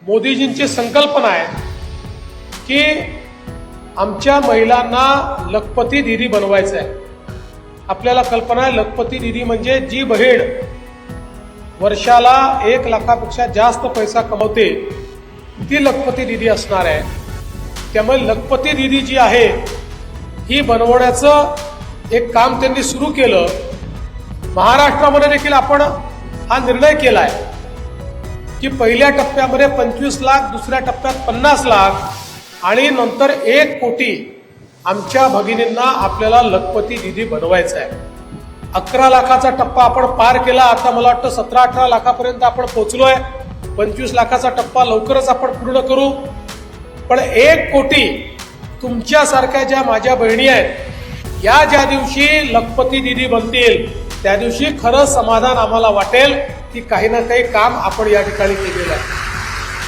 मोदीजींची संकल्पना आहे की आमच्या महिलांना लखपती दीदी बनवायचं आहे। आपल्याला कल्पना आहे लखपती दीदी म्हणजे जी बहीण वर्षाला 1 लाखापेक्षा जास्त पैसा कमवते ती लखपती दीदी असणार आहे। त्यामुळे लखपती दीदी जी आहे ही बनवण्याचं एक काम त्यांनी सुरू केलं। महाराष्ट्रामध्ये देखील आपण हा निर्णय केला आहे की पहिल्या टप्प्यामध्ये 25 लाख, दुसऱ्या टप्प्यात 50 लाख आणि नंतर 1 कोटी आमच्या भगिनींना आपल्याला लखपती दीदी बनवायचं आहे। 11 लाखाचा टप्पा आपण पार केला, आता मला वाटतं 17-18 लाखापर्यंत आपण पोहोचलोय। 25 लाखाचा टप्पा लवकरच आपण पूर्ण करू, पण 1 कोटी तुमच्यासारख्या ज्या माझ्या बहिणी आहेत या ज्या दिवशी लखपती दीदी बनतील त्या दिवशी खरं समाधान आम्हाला वाटेल की काही ना काही काम आपण या ठिकाणी केलेलं आहे।